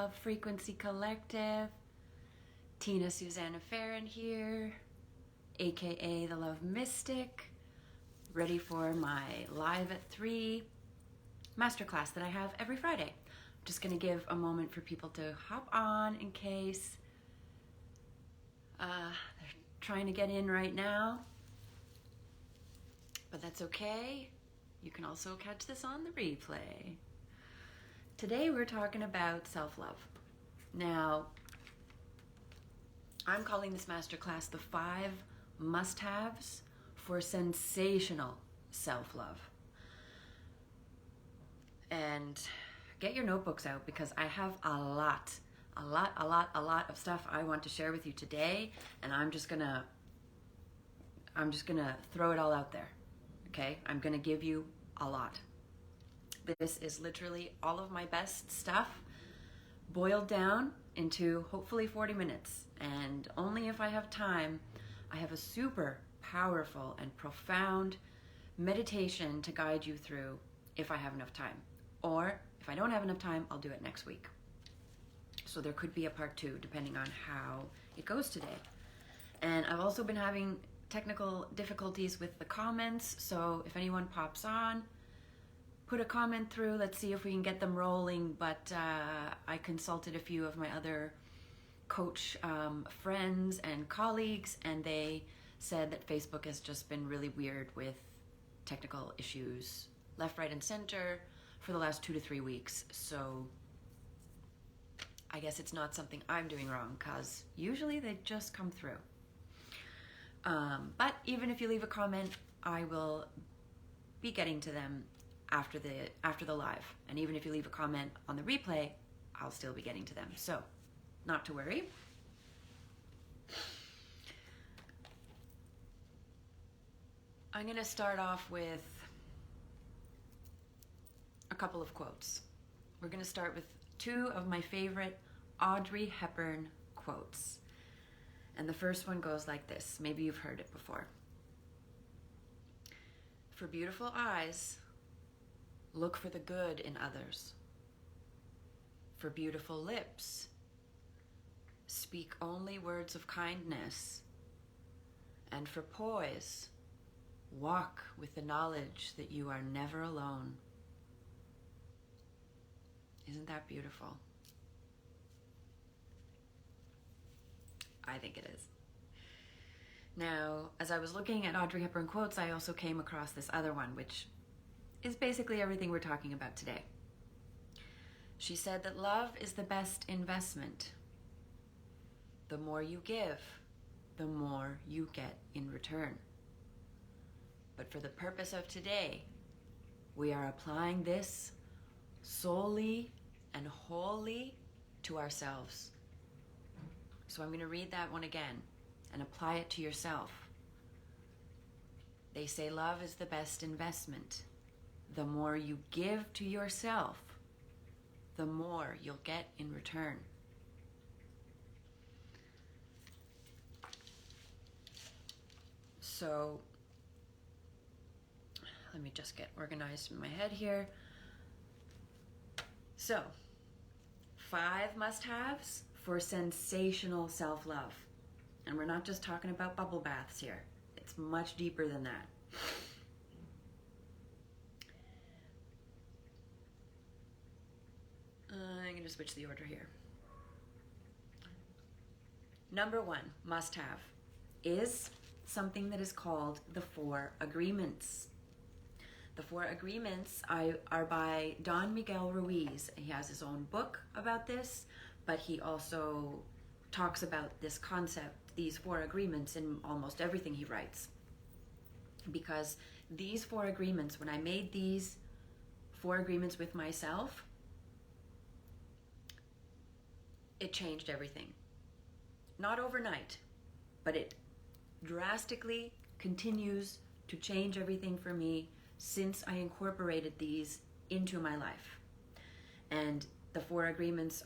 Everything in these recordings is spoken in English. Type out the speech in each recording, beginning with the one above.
Love Frequency Collective. Tiina Susanna Farin here, aka the Love Mystic, ready for my live at 3 masterclass that I have every Friday. I'm just going to give a moment for people to hop on in case they're trying to get in right now, but that's okay. You can also catch this on the replay. Today we're talking about self-love. Now, I'm calling this masterclass the 5 must-haves for sensational self-love. And get your notebooks out because I have a lot of stuff I want to share with you today, and I'm just gonna throw it all out there. Okay? I'm gonna give you a lot. This is literally all of my best stuff boiled down into hopefully 40 minutes. And only if I have time, I have a super powerful and profound meditation to guide you through if I have enough time. Or if I don't have enough time, I'll do it next week. So there could be a part 2 depending on how it goes today. And I've also been having technical difficulties with the comments, so if anyone pops on, put a comment through. Let's see if we can get them rolling. But I consulted a few of my other coach friends and colleagues, and they said that Facebook has just been really weird with technical issues left, right, and center for the last 2 to 3 weeks. So I guess it's not something I'm doing wrong, because usually they just come through. But even if you leave a comment, I will be getting to them after the live. And even if you leave a comment on the replay, I'll still be getting to them. So, not to worry. I'm going to start off with a couple of quotes. We're going to start with 2 of my favorite Audrey Hepburn quotes. And the first one goes like this. Maybe you've heard it before. For beautiful eyes, look for the good in others. For beautiful lips, speak only words of kindness. And for poise, walk with the knowledge that you are never alone. Isn't that beautiful? I think it is. Now, as I was looking at Audrey Hepburn quotes, I also came across this other one, which is basically everything we're talking about today. She said that love is the best investment. The more you give, the more you get in return. But for the purpose of today, we are applying this solely and wholly to ourselves. So I'm going to read that one again and apply it to yourself. They say love is the best investment. The more you give to yourself, the more you'll get in return. So, let me just get organized in my head here. So, 5 must-haves for sensational self-love. And we're not just talking about bubble baths here. It's much deeper than that. I'm going to switch the order here. Number 1 must-have is something that is called the 4 agreements. The 4 agreements are by Don Miguel Ruiz. He has his own book about this, but he also talks about this concept, these 4 agreements, in almost everything he writes. Because these 4 agreements, when I made these 4 agreements with myself, it changed everything. Not overnight, but it drastically continues to change everything for me since I incorporated these into my life. And the 4 agreements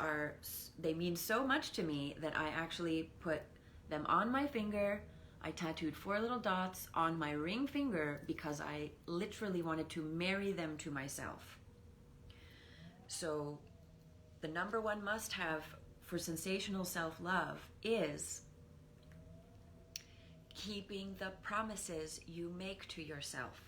they mean so much to me that I actually put them on my finger. I tattooed 4 little dots on my ring finger because I literally wanted to marry them to myself. So The number one must-have for sensational self-love is keeping the promises you make to yourself.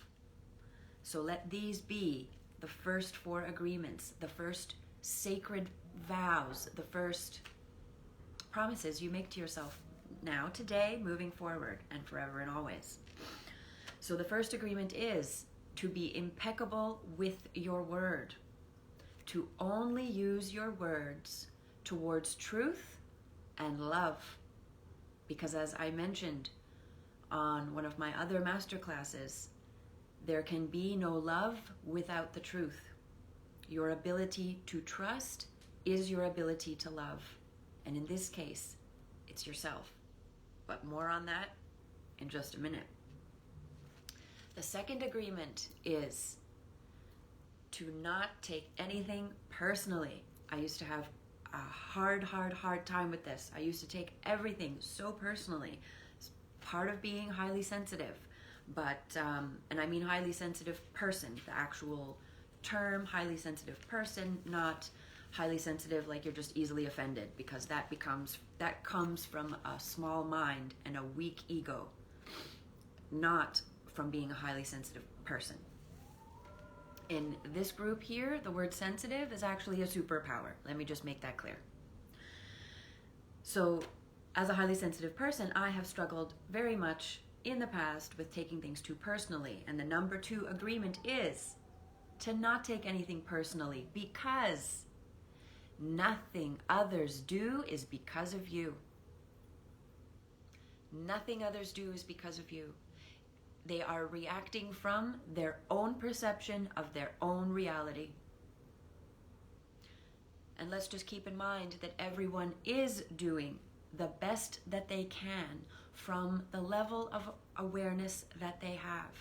So let these be the first 4 agreements, the first sacred vows, the first promises you make to yourself now, today, moving forward, and forever and always. So the first agreement is to be impeccable with your word, to only use your words towards truth and love. Because as I mentioned on one of my other masterclasses, there can be no love without the truth. Your ability to trust is your ability to love. And in this case, it's yourself. But more on that in just a minute. The second agreement is to not take anything personally. I used to have a hard time with this. I used to take everything so personally. It's part of being highly sensitive. But, and I mean highly sensitive person, the actual term, highly sensitive person, not highly sensitive like you're just easily offended, because that comes from a small mind and a weak ego, not from being a highly sensitive person. In this group here, the word sensitive is actually a superpower. Let me just make that clear. So, as a highly sensitive person, I have struggled very much in the past with taking things too personally. And the number 2 agreement is to not take anything personally, because nothing others do is because of you. Nothing others do is because of you. They are reacting from their own perception of their own reality. And let's just keep in mind that everyone is doing the best that they can from the level of awareness that they have.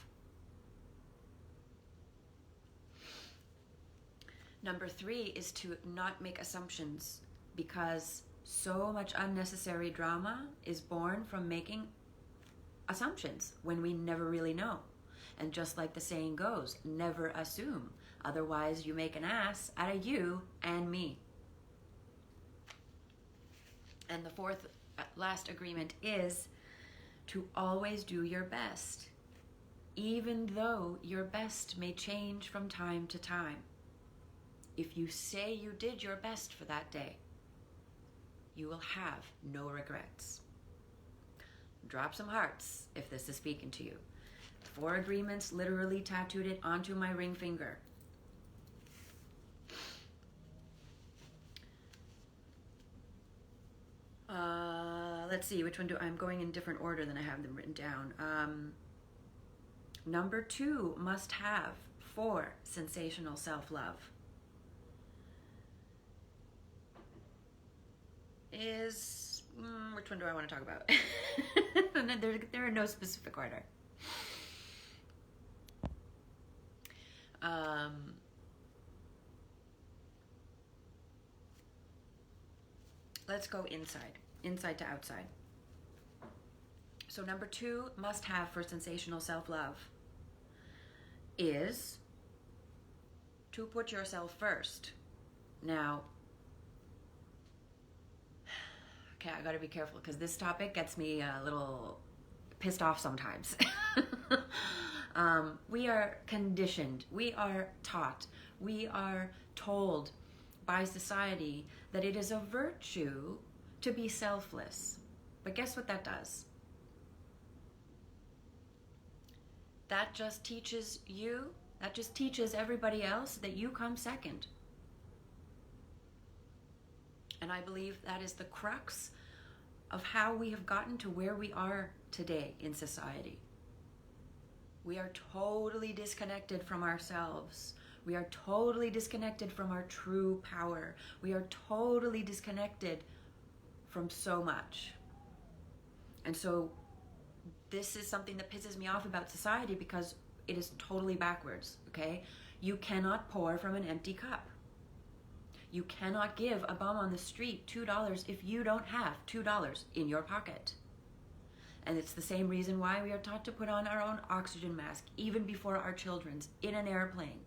Number 3 is to not make assumptions, because so much unnecessary drama is born from making assumptions when we never really know. And just like the saying goes, never assume, otherwise you make an ass out of you and me. And the 4th last agreement is to always do your best, even though your best may change from time to time. If you say you did your best for that day, you will have no regrets. Drop some hearts if this is speaking to you. 4 agreements, literally tattooed it onto my ring finger. Let's see, which one I'm going in different order than I have them written down. Number 2 must have for sensational self-love is, which one do I want to talk about? They're in no specific order. Let's go inside to outside. So number 2 must have for sensational self-love is to put yourself first. Now, okay, I gotta be careful because this topic gets me a little pissed off sometimes. We are conditioned, we are taught, we are told by society that it is a virtue to be selfless. But guess what that does? That just teaches you, that just teaches everybody else that you come second. And I believe that is the crux of how we have gotten to where we are today in society. We are totally disconnected from ourselves. We are totally disconnected from our true power. We are totally disconnected from so much. And so this is something that pisses me off about society because it is totally backwards, okay? You cannot pour from an empty cup. You cannot give a bum on the street $2 if you don't have $2 in your pocket. And it's the same reason why we are taught to put on our own oxygen mask, even before our children's, in an airplane.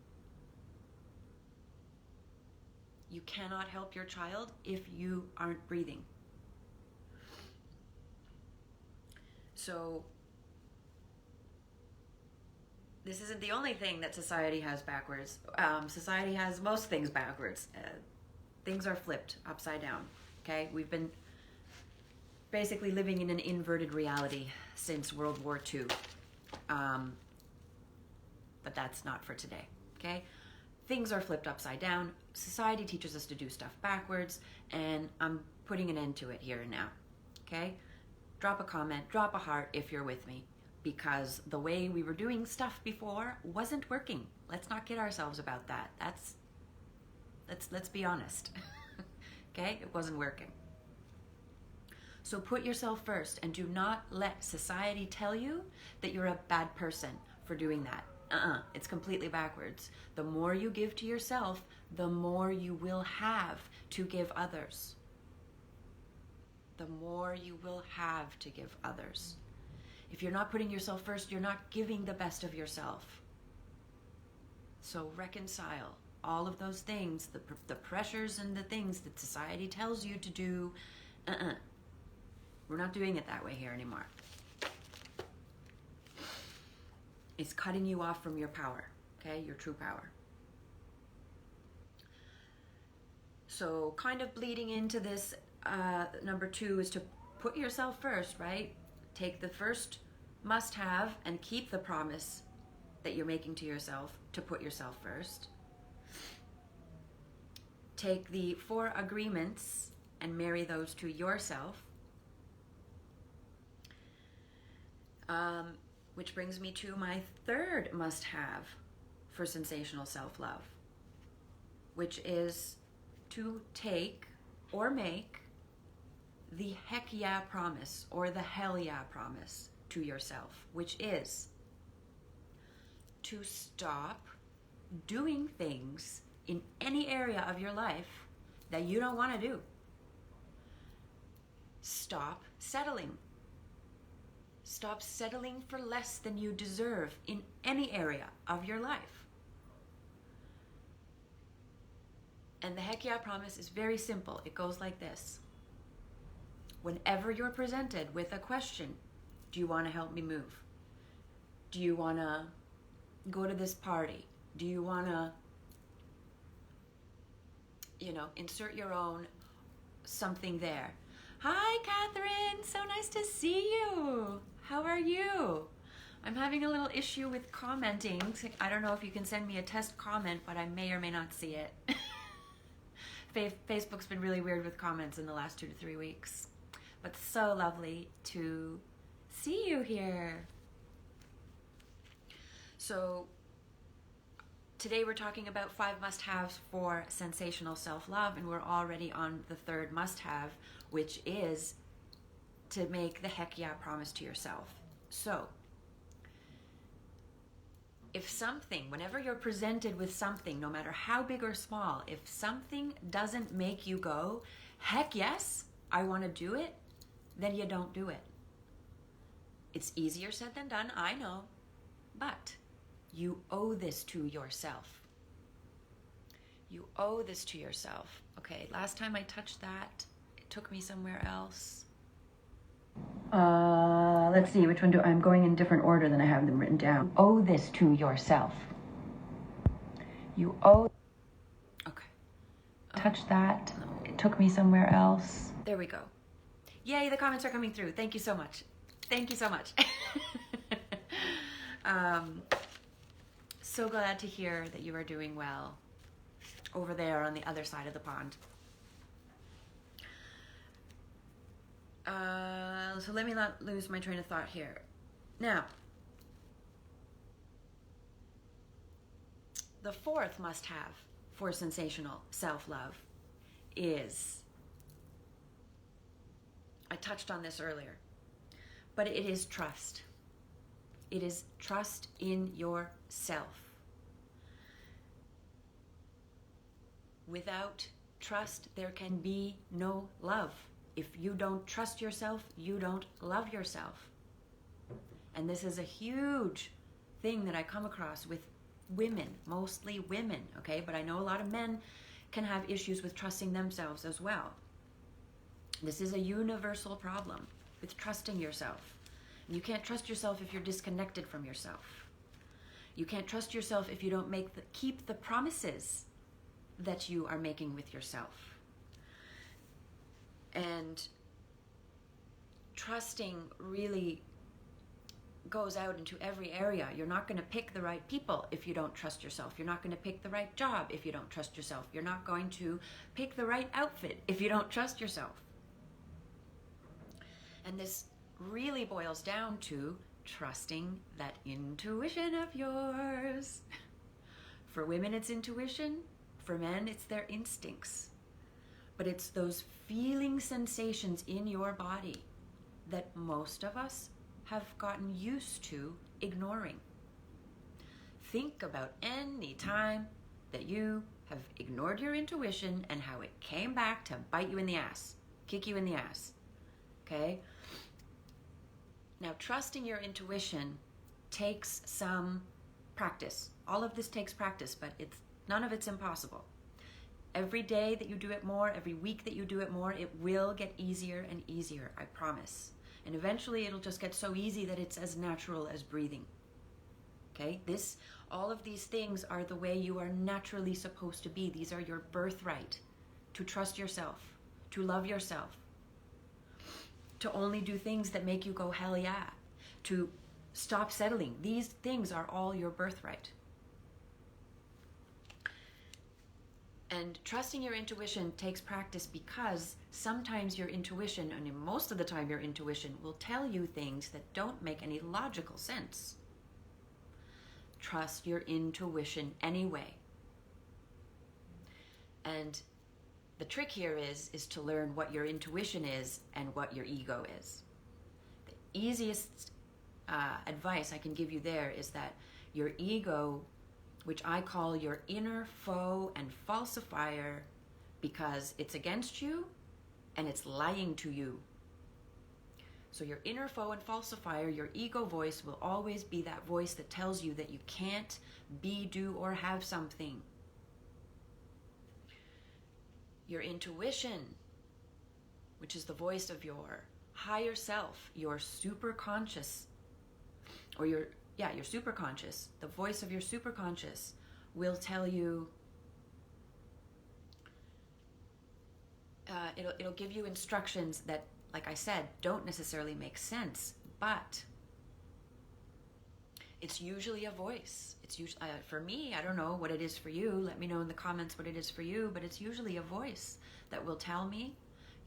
You cannot help your child if you aren't breathing. So this isn't the only thing that society has backwards. Society has most things backwards. Things are flipped upside down. Okay, we've been basically living in an inverted reality since World War II. But that's not for today. Okay, things are flipped upside down. Society teaches us to do stuff backwards, and I'm putting an end to it here and now. Okay, drop a comment, drop a heart if you're with me, because the way we were doing stuff before wasn't working. Let's not kid ourselves about that. Let's be honest. Okay, it wasn't working. So put yourself first, and do not let society tell you that you're a bad person for doing that. It's completely backwards. The more you give to yourself, the more you will have to give others. The more you will have to give others. If you're not putting yourself first, you're not giving the best of yourself. So reconcile all of those things, the pressures and the things that society tells you to do. We're not doing it that way here anymore. It's cutting you off from your power, okay? Your true power. So kind of bleeding into this, number 2 is to put yourself first, right? Take the first must-have and keep the promise that you're making to yourself to put yourself first. Take the 4 agreements and marry those to yourself. Which brings me to my 3rd must-have for sensational self-love, which is to take or make the heck yeah promise or the hell yeah promise to yourself, which is to stop doing things in any area of your life that you don't want to do. Stop settling. Stop settling for less than you deserve in any area of your life. And the heck yeah promise is very simple. It goes like this. Whenever you're presented with a question, do you want to help me move? Do you want to go to this party? Do you want to, insert your own something there? Hi, Catherine. So nice to see you. How are you? I'm having a little issue with commenting. I don't know if you can send me a test comment, but I may or may not see it. Facebook's been really weird with comments in the last 2 to 3 weeks. But so lovely to see you here. So today we're talking about 5 must-haves for sensational self-love, and we're already on the 3rd must-have, which is to make the heck yeah promise to yourself. So if something, whenever you're presented with something, no matter how big or small, if something doesn't make you go, heck yes, I want to do it, then you don't do it. It's easier said than done, I know, but you owe this to yourself. You owe this to yourself. Okay, last time I touched that, it took me somewhere else. Let's see, which one I'm going in different order than I have them written down. Owe this to yourself. You owe. Okay. Touch that. It took me somewhere else. There we go. Yay, the comments are coming through. Thank you so much. Thank you so much. So glad to hear that you are doing well over there on the other side of the pond. So let me not lose my train of thought here. Now, the 4th must-have for sensational self-love is, I touched on this earlier, but it is trust. It is trust in yourself. Without trust, there can be no love. If you don't trust yourself, you don't love yourself. And this is a huge thing that I come across with women, mostly women, okay? But I know a lot of men can have issues with trusting themselves as well. This is a universal problem with trusting yourself. You can't trust yourself if you're disconnected from yourself. You can't trust yourself if you don't keep the promises that you are making with yourself. And trusting really goes out into every area. You're not going to pick the right people if you don't trust yourself. You're not going to pick the right job if you don't trust yourself. You're not going to pick the right outfit if you don't trust yourself. And this really boils down to trusting that intuition of yours. For women, it's intuition. For men, it's their instincts. But it's those feeling sensations in your body that most of us have gotten used to ignoring. Think about any time that you have ignored your intuition and how it came back to bite you in the ass, kick you in the ass. Okay? Now, trusting your intuition takes some practice. All of this takes practice, but none of it's impossible. Every day that you do it more, every week that you do it more, it will get easier and easier, I promise. And eventually it'll just get so easy that it's as natural as breathing. Okay? All of these things are the way you are naturally supposed to be. These are your birthright. To trust yourself, to love yourself, to only do things that make you go hell yeah, to stop settling. These things are all your birthright. And trusting your intuition takes practice because sometimes your intuition, and most of the time your intuition, will tell you things that don't make any logical sense. Trust your intuition anyway. And the trick here is to learn what your intuition is and what your ego is. The easiest advice I can give you there is that your ego, which I call your inner foe and falsifier, because it's against you and it's lying to you. So your inner foe and falsifier, your ego voice, will always be that voice that tells you that you can't be, do, or have something. Your intuition, which is the voice of your higher self, your superconscious, or your superconscious, the voice of your superconscious will tell you, it'll give you instructions that, like I said, don't necessarily make sense, but it's usually a voice. It's usually, for me, I don't know what it is for you. Let me know in the comments what it is for you, but it's usually a voice that will tell me,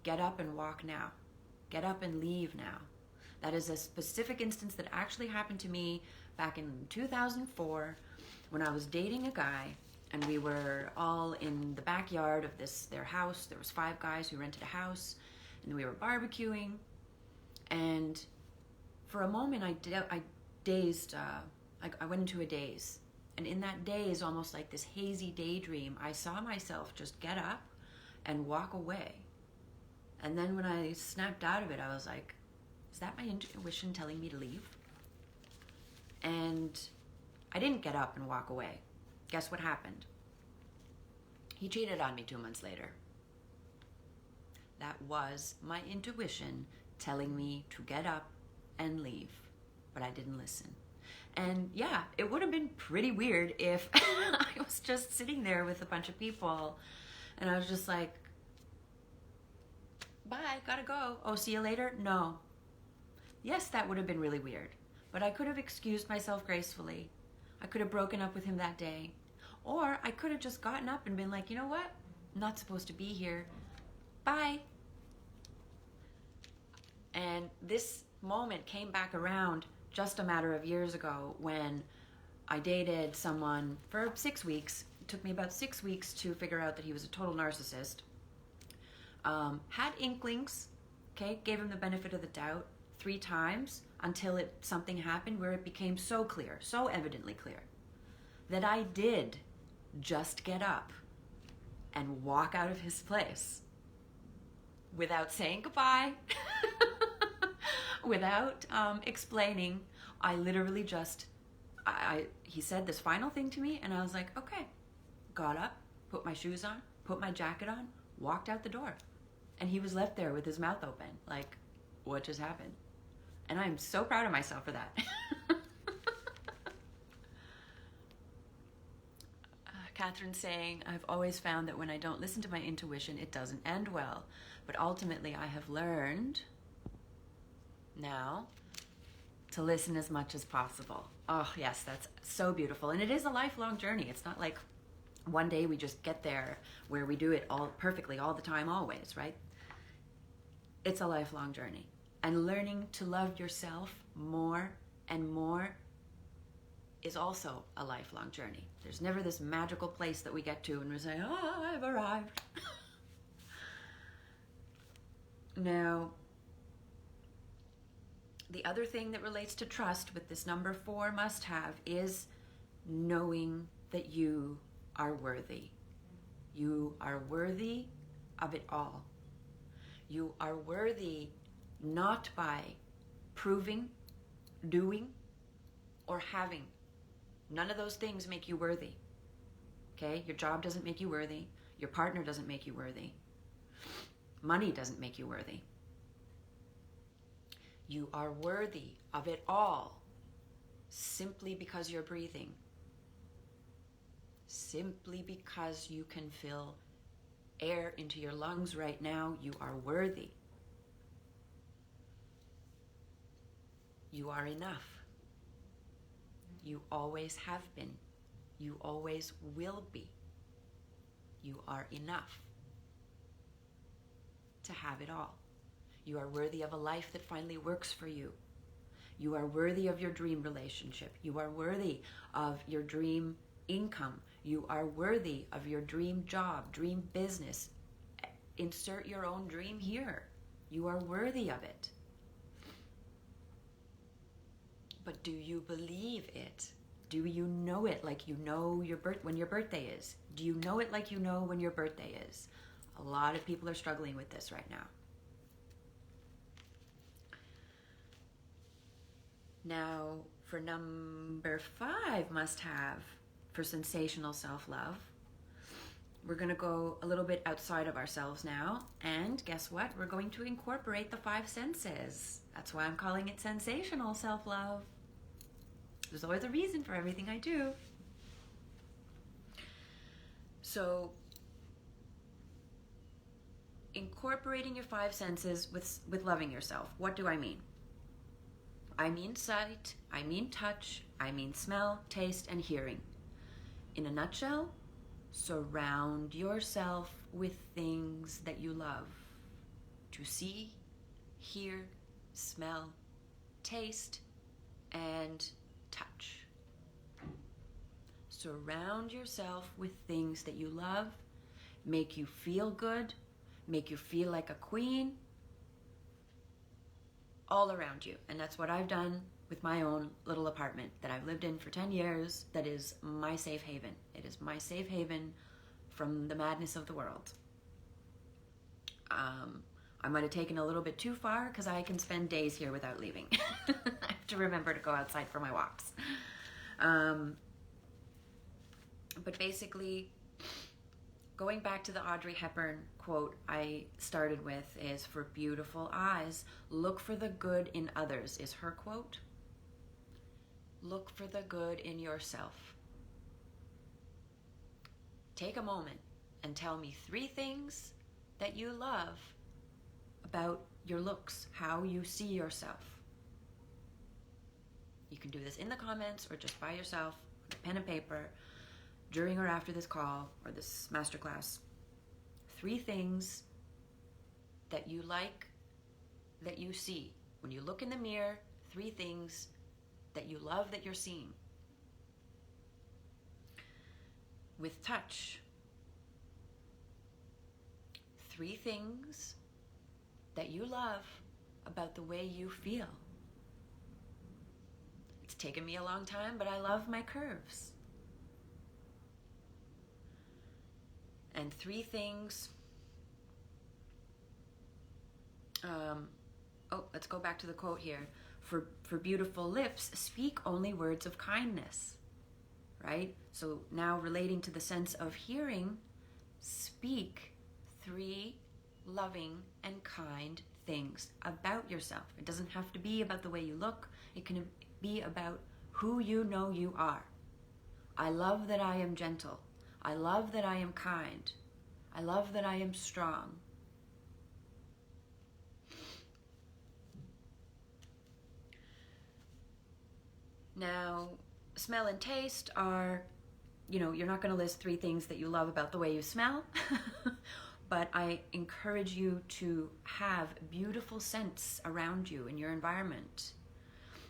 get up and walk now. Get up and leave now. That is a specific instance that actually happened to me back in 2004 when I was dating a guy, and we were all in the backyard of their house. There was 5 guys who rented a house, and we were barbecuing. And for a moment, I went into a daze. And in that daze, almost like this hazy daydream, I saw myself just get up and walk away. And then when I snapped out of it, I was like, is that my intuition telling me to leave? And I didn't get up and walk away. Guess what happened? He cheated on me 2 months later. That was my intuition telling me to get up and leave, but I didn't listen. And yeah, it would have been pretty weird if I was just sitting there with a bunch of people and I was just like, bye, gotta go. Oh, see you later? No. Yes, that would have been really weird, but I could have excused myself gracefully. I could have broken up with him that day. Or I could have just gotten up and been like, you know what? I'm not supposed to be here. Bye. And this moment came back around just a matter of years ago when I dated someone for 6 weeks. It took me about 6 weeks to figure out that he was a total narcissist. Had inklings, okay? Gave him the benefit of the doubt 3 times until something happened where it became so clear, so evidently clear, that I did just get up and walk out of his place without saying goodbye, without explaining. I literally just, he said this final thing to me and I was like, okay. Got up, put my shoes on, put my jacket on, walked out the door. And he was left there with his mouth open, like, what just happened? And I'm so proud of myself for that. Catherine's saying, I've always found that when I don't listen to my intuition, it doesn't end well. But ultimately, I have learned now to listen as much as possible. Oh, yes, that's so beautiful. And it is a lifelong journey. It's not like one day we just get there where we do it all perfectly all the time, always, right? It's a lifelong journey. And learning to love yourself more and more is also a lifelong journey. There's never this magical place that we get to and we say, oh, I've arrived. Now, the other thing that relates to trust with this number 4 must-have is knowing that you are worthy. You are worthy of it all. You are worthy not by proving, doing, or having. None of those things make you worthy. Okay? Your job doesn't make you worthy. Your partner doesn't make you worthy. Money doesn't make you worthy. You are worthy of it all simply because you're breathing. Simply because you can feel air into your lungs right now, you are worthy. You are enough. You always have been. You always will be. You are enough to have it all. You are worthy of a life that finally works for you. You are worthy of your dream relationship. You are worthy of your dream income. You are worthy of your dream job, dream business. Insert your own dream here. You are worthy of it. But do you believe it? Do you know it like you know when your birthday is? Do you know it like you know when your birthday is? A lot of people are struggling with this right now. Now, for number 5 must-have for sensational self-love, we're going to go a little bit outside of ourselves now. And guess what? We're going to incorporate the 5 senses. That's why I'm calling it sensational self-love. There's always a reason for everything I do. So, incorporating your 5 senses with loving yourself. What do I mean? I mean sight, I mean touch, I mean smell, taste, and hearing. In a nutshell, surround yourself with things that you love. To see, hear, smell, taste, and touch. Surround yourself with things that you love, make you feel good, make you feel like a queen, all around you. And that's what I've done with my own little apartment that I've lived in for 10 years. That is my safe haven. It is my safe haven from the madness of the world. I might have taken a little bit too far because I can spend days here without leaving. I have to remember to go outside for my walks. But basically, going back to the Audrey Hepburn quote I started with is, for beautiful eyes, look for the good in others, is her quote. Look for the good in yourself. Take a moment and tell me 3 things that you love about your looks, how you see yourself. You can do this in the comments or just by yourself, with a pen and paper, during or after this call or this masterclass. 3 things that you like, that you see. When you look in the mirror, 3 things that you love that you're seeing. With touch, 3 things that you love about the way you feel. It's taken me a long time, but I love my curves. And 3 things, let's go back to the quote here. For beautiful lips, speak only words of kindness, right? So now relating to the sense of hearing, speak 3 loving and kind things about yourself. It doesn't have to be about the way you look. It can be about who you know you are. I love that I am gentle. I love that I am kind. I love that I am strong. Now, smell and taste are, you're not going to list 3 things that you love about the way you smell, but I encourage you to have beautiful scents around you in your environment,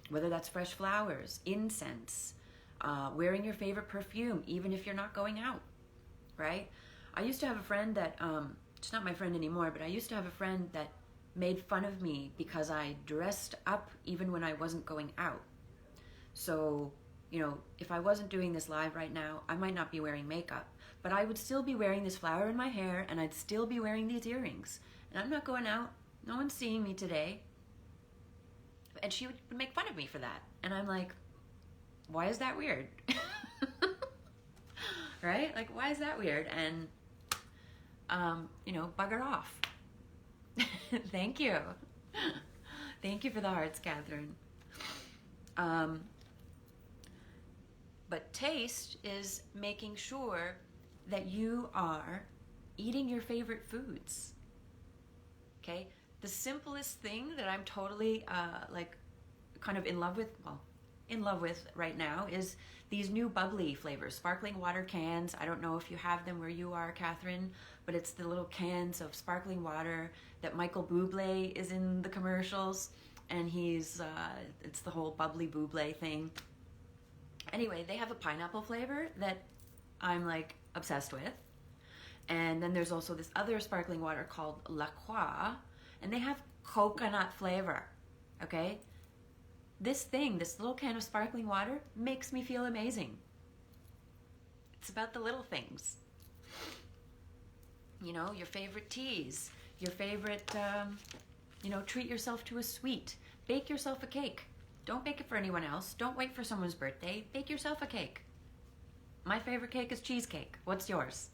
whether that's fresh flowers, incense, wearing your favorite perfume, even if you're not going out, right? I used to have a friend that, she's not my friend anymore, but I used to have a friend that made fun of me because I dressed up even when I wasn't going out. So, if I wasn't doing this live right now, I might not be wearing makeup, but I would still be wearing this flower in my hair, and I'd still be wearing these earrings. And I'm not going out. No one's seeing me today. And she would make fun of me for that. And I'm like, why is that weird? Right? Like, why is that weird? And, bugger off. Thank you. Thank you for the hearts, Catherine. But taste is making sure that you are eating your favorite foods. Okay? The simplest thing that I'm totally kind of in love with right now is these new bubbly flavors, sparkling water cans. I don't know if you have them where you are, Catherine, but it's the little cans of sparkling water that Michael Bublé is in the commercials, and it's the whole bubbly Bublé thing. Anyway, they have a pineapple flavor that I'm like obsessed with. And then there's also this other sparkling water called La Croix, and they have coconut flavor, okay? This little can of sparkling water makes me feel amazing. It's about the little things. Your favorite teas, your favorite, treat yourself to a sweet. Bake yourself a cake. Don't bake it for anyone else. Don't wait for someone's birthday. Bake yourself a cake. My favorite cake is cheesecake. What's yours?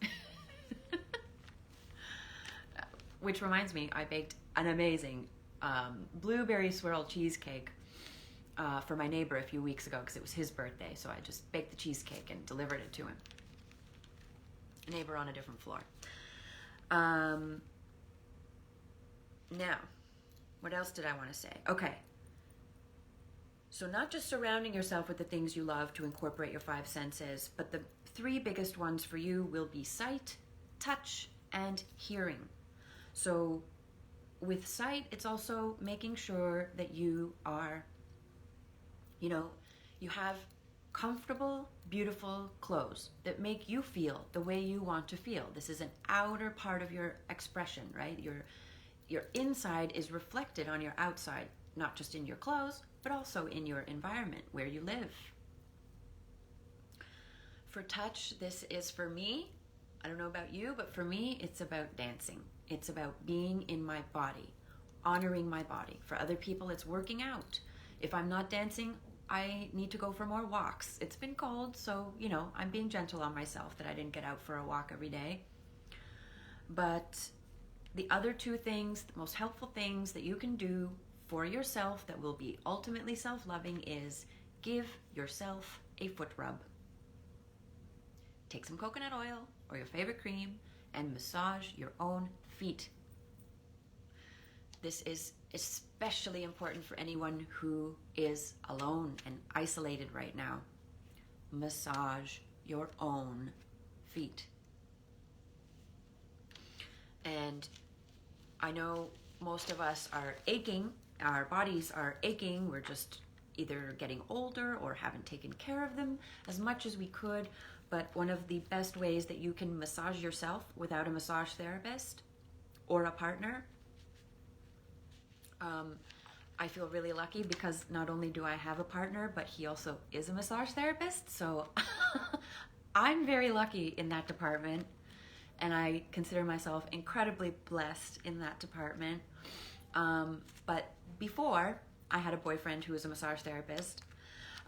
Which reminds me, I baked an amazing blueberry swirl cheesecake for my neighbor a few weeks ago because it was his birthday. So I just baked the cheesecake and delivered it to him. A neighbor on a different floor. Now, what else did I want to say? Okay. So not just surrounding yourself with the things you love to incorporate your 5 senses, but the 3 biggest ones for you will be sight, touch, and hearing. So with sight, it's also making sure that you are, you have comfortable, beautiful clothes that make you feel the way you want to feel. This is an outer part of your expression, right? Your inside is reflected on your outside, not just in your clothes, but also in your environment where you live. For touch, this is for me. I don't know about you, but for me, it's about dancing. It's about being in my body, honoring my body. For other people, it's working out. If I'm not dancing, I need to go for more walks. It's been cold, so, I'm being gentle on myself that I didn't get out for a walk every day. But the other 2 things, the most helpful things that you can do for yourself that will be ultimately self-loving is give yourself a foot rub. Take some coconut oil or your favorite cream and massage your own feet. This is especially important for anyone who is alone and isolated right now. Massage your own feet. And I know most of us are aching. Our bodies are aching. We're just either getting older or haven't taken care of them as much as we could. But one of the best ways that you can massage yourself without a massage therapist or a partner, I feel really lucky because not only do I have a partner, but he also is a massage therapist. So I'm very lucky in that department, and I consider myself incredibly blessed in that department. But before I had a boyfriend who was a massage therapist,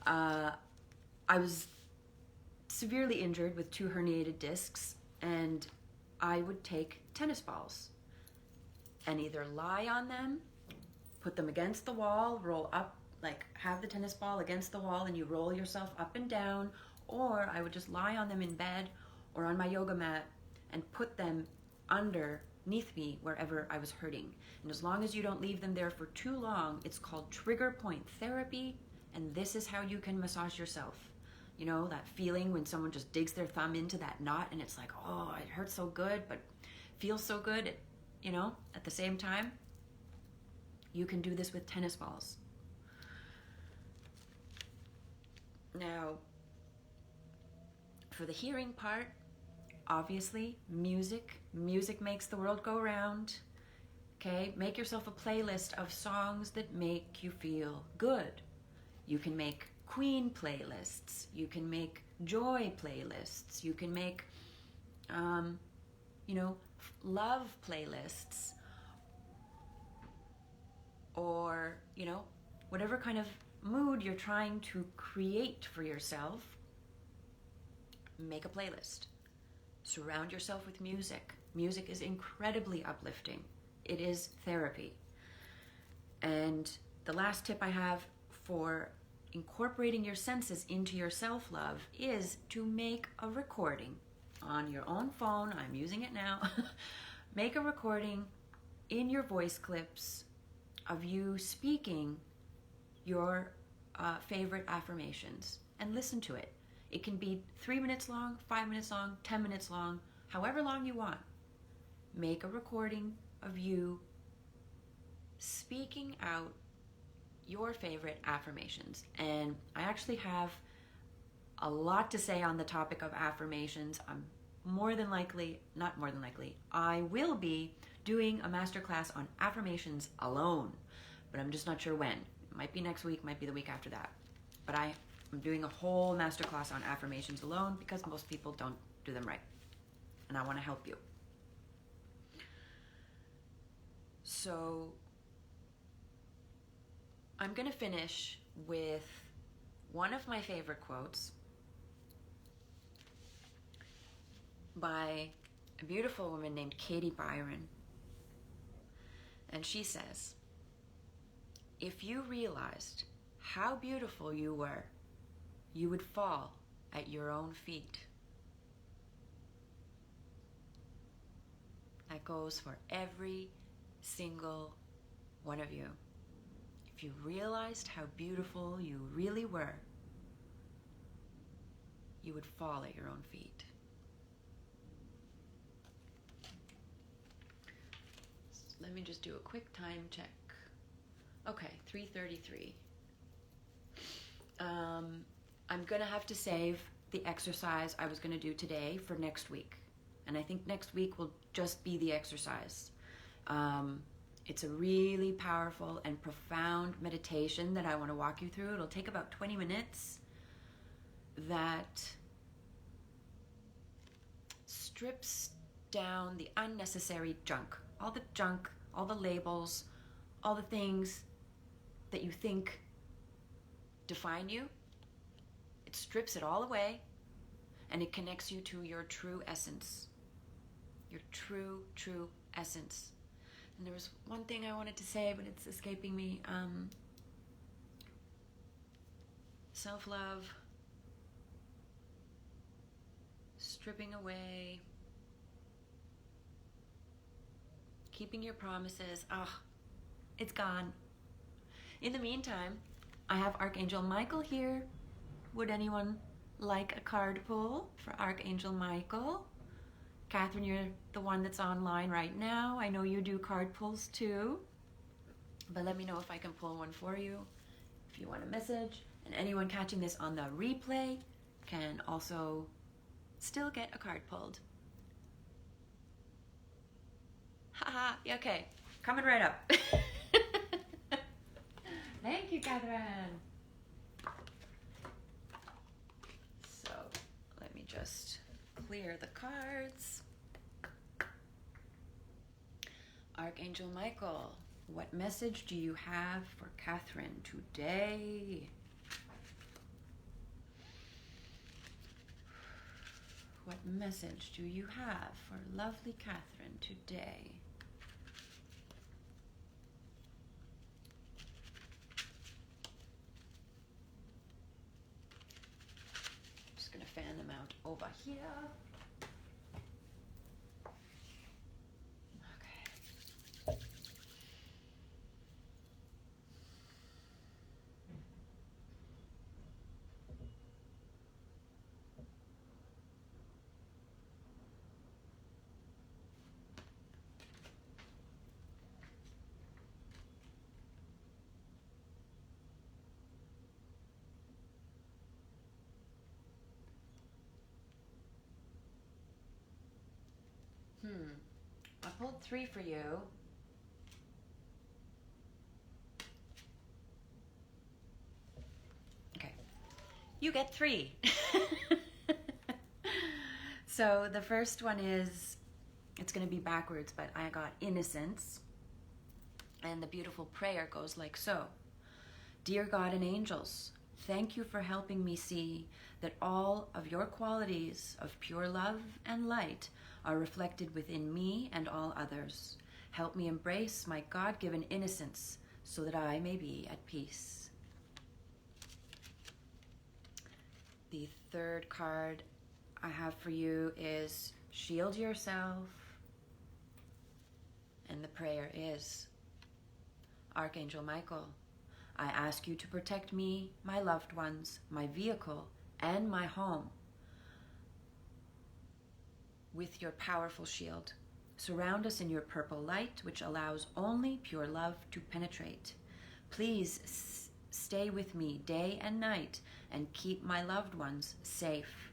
I was severely injured with 2 herniated discs, and I would take tennis balls and either lie on them, put them against the wall, roll up, like have the tennis ball against the wall and you roll yourself up and down, or I would just lie on them in bed or on my yoga mat and put them underneath me wherever I was hurting. And as long as you don't leave them there for too long, it's called trigger point therapy, and this is how you can massage yourself. You know, that feeling when someone just digs their thumb into that knot and it's like, oh, it hurts so good, but feels so good, you know, at the same time. You can do this with tennis balls. Now, for the hearing part, obviously, music. Music makes the world go round. Okay, make yourself a playlist of songs that make you feel good. You can make Queen playlists. You can make joy playlists. You can make, love playlists. Or, whatever kind of mood you're trying to create for yourself, make a playlist. Surround yourself with music. Music is incredibly uplifting. It is therapy. And the last tip I have for incorporating your senses into your self-love is to make a recording on your own phone. I'm using it now. Make a recording in your voice clips of you speaking your favorite affirmations and listen to it. It can be 3 minutes long, 5 minutes long, 10 minutes long, however long you want. Make a recording of you speaking out your favorite affirmations. And I actually have a lot to say on the topic of affirmations. I will be doing a masterclass on affirmations alone, but I'm just not sure when. It might be next week, might be the week after that. But I'm doing a whole masterclass on affirmations alone because most people don't do them right. And I want to help you. So I'm going to finish with one of my favorite quotes by a beautiful woman named Katie Byron. And she says, if you realized how beautiful you were, you would fall at your own feet. That goes for every single one of you. If you realized how beautiful you really were, you would fall at your own feet. Let me just do a quick time check. Okay, 3:33. I'm going to have to save the exercise I was going to do today for next week. And I think next week will just be the exercise. It's a really powerful and profound meditation that I want to walk you through. It'll take about 20 minutes. That strips down the unnecessary junk. All the junk, all the labels, all the things that you think define you. It strips it all away, and it connects you to your true essence. Your true essence. And there was one thing I wanted to say, but it's escaping me. Self-love, stripping away, keeping your promises. It's gone. In the meantime, I have Archangel Michael here. Would anyone like a card pull for Archangel Michael? Catherine, you're the one that's online right now. I know you do card pulls too. But let me know if I can pull one for you, if you want a message. And anyone catching this on the replay can also still get a card pulled. Haha, okay. Coming right up. Thank you, Catherine. So, let me just clear the cards. Archangel Michael, what message do you have for Catherine today? what message do you have for lovely Catherine today? Just going to fan them out over here. I pulled 3 for you. Okay. You get 3. So the first one is, it's going to be backwards, but I got innocence. And the beautiful prayer goes like so. Dear God and angels, thank you for helping me see that all of your qualities of pure love and light are reflected within me and all others. Help me embrace my God-given innocence so that I may be at peace. The third card I have for you is shield yourself. And the prayer is, Archangel Michael, I ask you to protect me, my loved ones, my vehicle, and my home with your powerful shield. Surround us in your purple light, which allows only pure love to penetrate. Please stay with me day and night and keep my loved ones safe.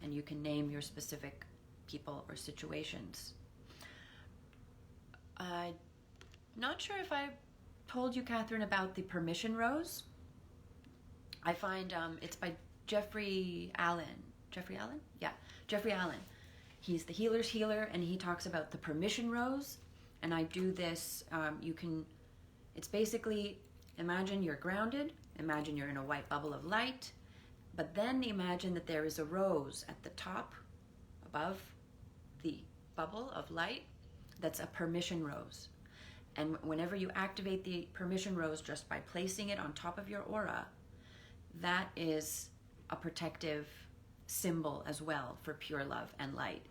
And you can name your specific people or situations. I'm not sure if I told you, Catherine, about the permission rose. I find it's by Jeffrey Allen. Jeffrey Allen? Yeah, Jeffrey Allen. He's the healer's healer, and he talks about the permission rose. And I do this, it's basically, imagine you're grounded, imagine you're in a white bubble of light, but then imagine that there is a rose at the top, above the bubble of light, that's a permission rose. And whenever you activate the permission rose just by placing it on top of your aura, that is a protective symbol as well for pure love and light.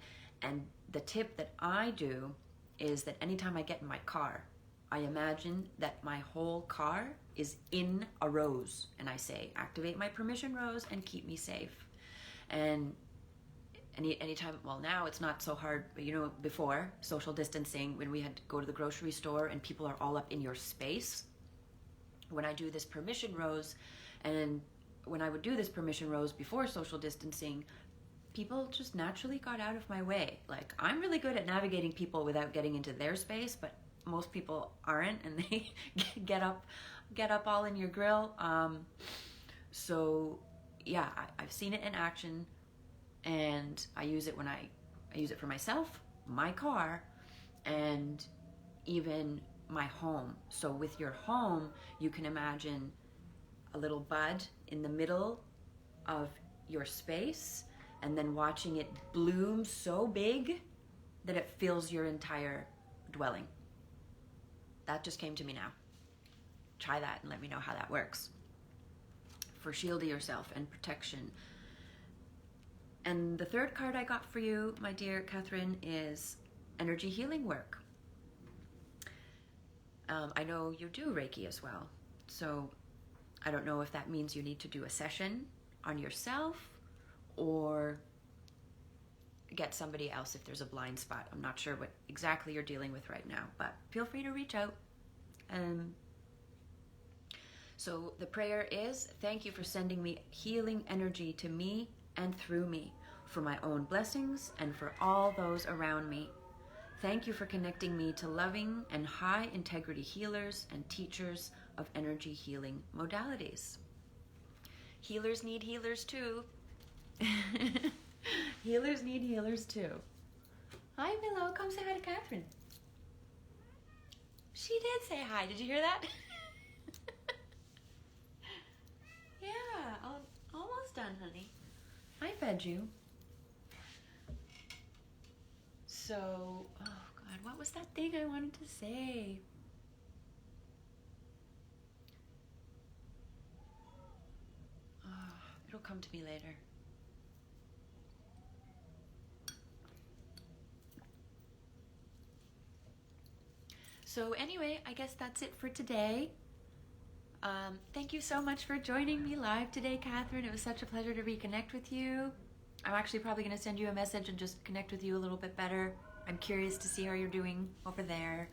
And the tip that I do is that anytime I get in my car, I imagine that my whole car is in a rose. And I say, activate my permission rose and keep me safe. And anytime, well, now it's not so hard, but before social distancing, when we had to go to the grocery store and people are all up in your space, when I do this permission rose, and when I would do this permission rose before social distancing, people just naturally got out of my way. Like, I'm really good at navigating people without getting into their space, but most people aren't, and they get up all in your grill. So yeah, I've seen it in action. And I use it when I use it for myself, my car, and even my home. So with your home, you can imagine a little bud in the middle of your space, and then watching it bloom so big that it fills your entire dwelling. That just came to me now. Try that and let me know how that works. For shielding yourself and protection. And the third card I got for you, my dear Catherine, is energy healing work. I know you do Reiki as well. So I don't know if that means you need to do a session on yourself or get somebody else if there's a blind spot. I'm not sure what exactly you're dealing with right now, but feel free to reach out. So the prayer is, thank you for sending me healing energy to me and through me, for my own blessings and for all those around me. Thank you for connecting me to loving and high integrity healers and teachers of energy healing modalities. Healers need healers too. Healers need healers too. Hi, Willow. Come say hi to Catherine. She did say hi. Did you hear that? Yeah, almost done, honey. I fed you. So, oh God, what was that thing I wanted to say? Oh, it'll come to me later. So anyway, I guess that's it for today. Thank you so much for joining me live today, Catherine. It was such a pleasure to reconnect with you. I'm actually probably going to send you a message and just connect with you a little bit better. I'm curious to see how you're doing over there.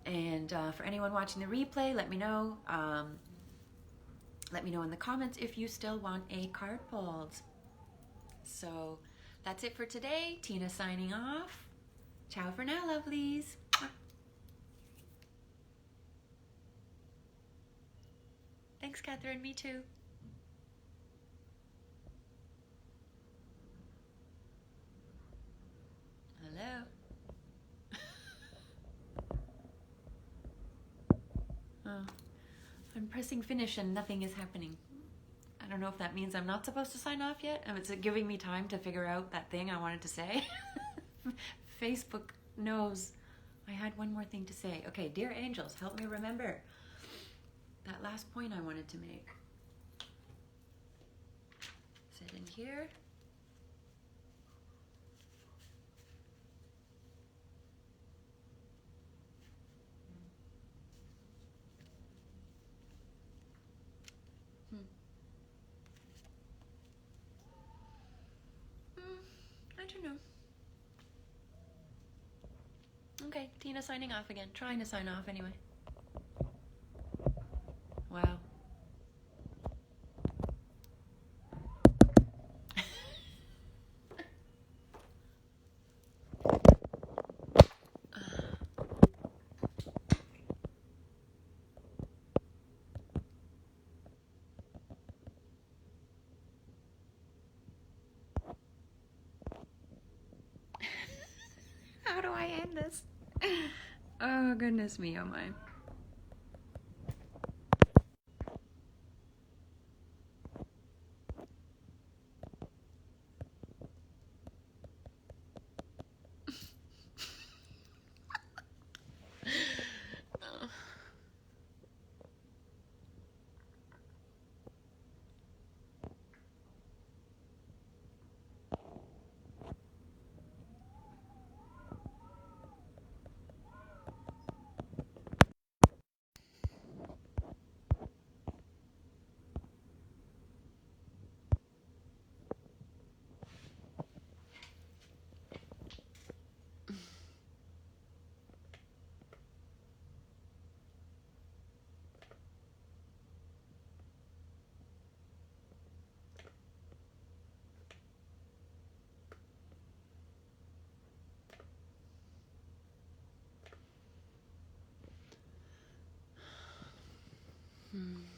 And for anyone watching the replay, let me know. Let me know in the comments if you still want a card pulled. So that's it for today. Tiina signing off. Ciao for now, lovelies. Thanks, Catherine. Me too. Hello. Oh, I'm pressing finish and nothing is happening. I don't know if that means I'm not supposed to sign off yet. It's giving me time to figure out that thing I wanted to say. Facebook knows I had one more thing to say. Okay, dear angels, help me remember that last point I wanted to make. Is it in here? I don't know. Okay, Tiina signing off again. Trying to sign off anyway. Wow. How do I end this? Oh, goodness me, oh my. Hmm.